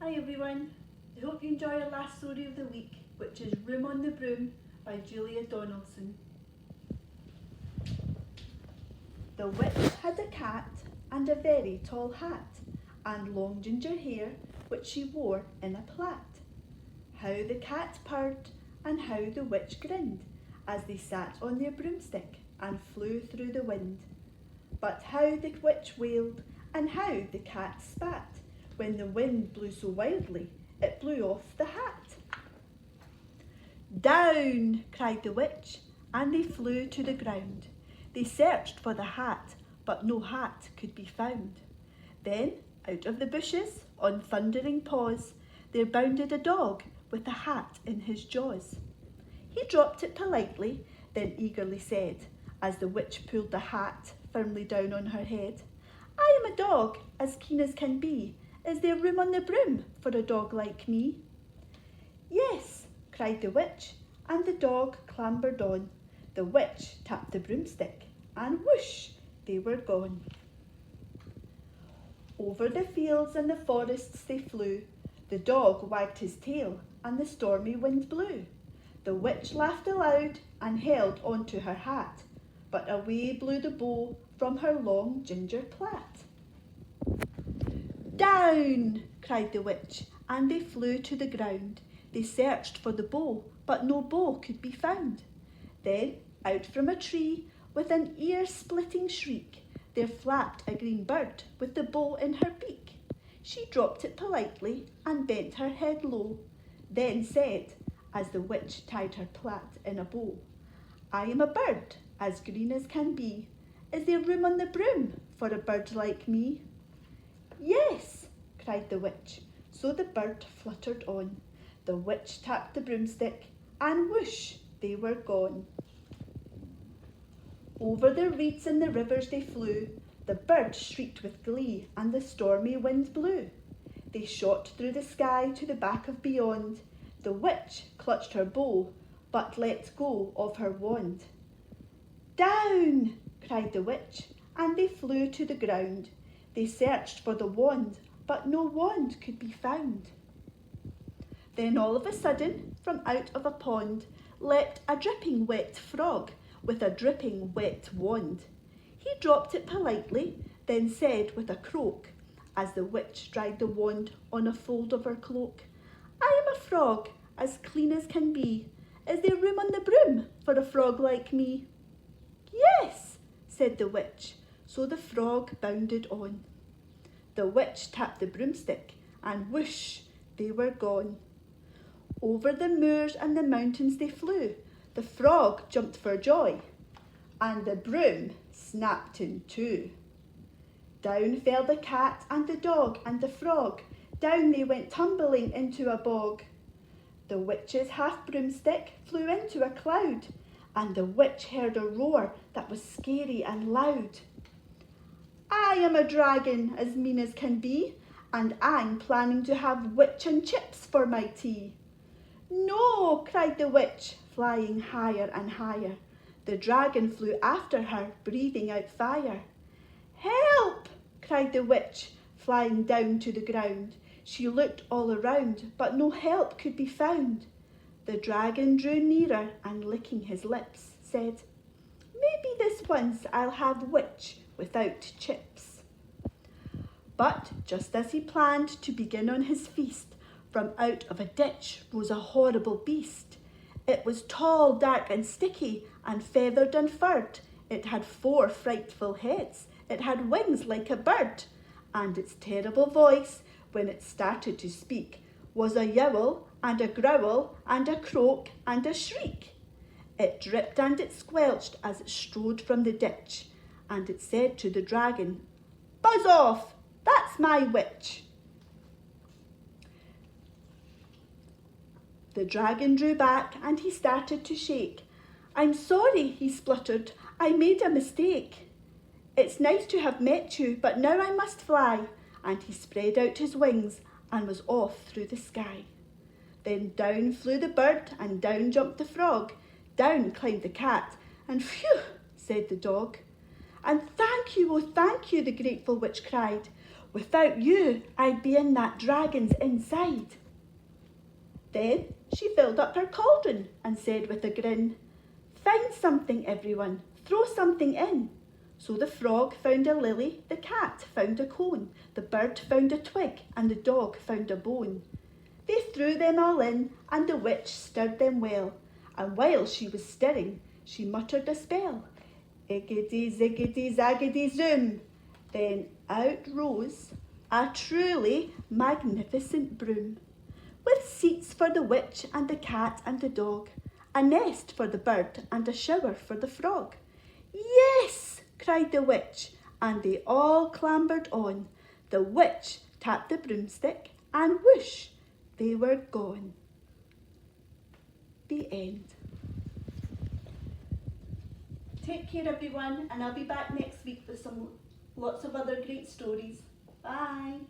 Hi everyone, I hope you enjoy our last story of the week, which is Room on the Broom by Julia Donaldson. The witch had a cat and a very tall hat, and long ginger hair which she wore in a plait. How the cat purred and how the witch grinned, as they sat on their broomstick and flew through the wind. But how the witch wailed and how the cat spat, when the wind blew so wildly it blew off the hat. Down, cried the witch, and they flew to the ground. They searched for the hat, but no hat could be found. Then, out of the bushes, on thundering paws, there bounded a dog with a hat in his jaws. He dropped it politely, then eagerly said, as the witch pulled the hat firmly down on her head, I am a dog, as keen as can be. Is there room on the broom for a dog like me? Yes, cried the witch, and the dog clambered on. The witch tapped the broomstick, and whoosh, they were gone. Over the fields and the forests they flew. The dog wagged his tail, and the stormy wind blew. The witch laughed aloud and held on to her hat, but away blew the bow from her long ginger plait. Down, cried the witch, and they flew to the ground. They searched for the bow, but no bow could be found. Then, out from a tree, with an ear-splitting shriek, there flapped a green bird with the bow in her beak. She dropped it politely and bent her head low, then said, as the witch tied her plait in a bow, I am a bird, as green as can be. Is there room on the broom for a bird like me? Yes, cried the witch, so the bird fluttered on. The witch tapped the broomstick, and whoosh, they were gone. Over the reeds and the rivers they flew. The bird shrieked with glee, and the stormy wind blew. They shot through the sky to the back of beyond. The witch clutched her bow, but let go of her wand. Down, cried the witch, and they flew to the ground. They searched for the wand, but no wand could be found. Then all of a sudden, from out of a pond, leapt a dripping wet frog with a dripping wet wand. He dropped it politely, then said with a croak, as the witch dried the wand on a fold of her cloak, I am a frog, as clean as can be. Is there room on the broom for a frog like me? Yes, said the witch, so the frog bounded on. The witch tapped the broomstick, and whoosh, they were gone. Over the moors and the mountains they flew. The frog jumped for joy, and the broom snapped in two. Down fell the cat and the dog and the frog. Down they went tumbling into a bog. The witch's half broomstick flew into a cloud, and the witch heard a roar that was scary and loud. I am a dragon, as mean as can be, and I'm planning to have witch and chips for my tea. No, cried the witch, flying higher and higher. The dragon flew after her, breathing out fire. Help, cried the witch, flying down to the ground. She looked all around, but no help could be found. The dragon drew nearer and, licking his lips, said, Maybe this once I'll have witch without chips. But just as he planned to begin on his feast, from out of a ditch rose a horrible beast. It was tall, dark and sticky, and feathered and furred. It had 4 frightful heads. It had wings like a bird, and its terrible voice, when it started to speak, was a yowl and a growl and a croak and a shriek. It dripped and it squelched as it strode from the ditch, and it said to the dragon, Buzz off, that's my witch. The dragon drew back and he started to shake. I'm sorry, he spluttered, I made a mistake. It's nice to have met you, but now I must fly. And he spread out his wings and was off through the sky. Then down flew the bird and down jumped the frog. Down climbed the cat, and phew, said the dog. And thank you, oh thank you, the grateful witch cried. Without you, I'd be in that dragon's inside." Then she filled up her cauldron and said with a grin, "Find something, everyone, throw something in." So the frog found a lily, the cat found a cone, the bird found a twig, and the dog found a bone. They threw them all in, and the witch stirred them well, and while she was stirring, she muttered a spell. Iggity ziggity zaggity zoom. Then out rose a truly magnificent broom, with seats for the witch and the cat and the dog, a nest for the bird and a shower for the frog. "Yes!" cried the witch, and they all clambered on. The witch tapped the broomstick, and whoosh, they were gone. The end. Take care, everyone, and I'll be back next week with lots of other great stories. Bye.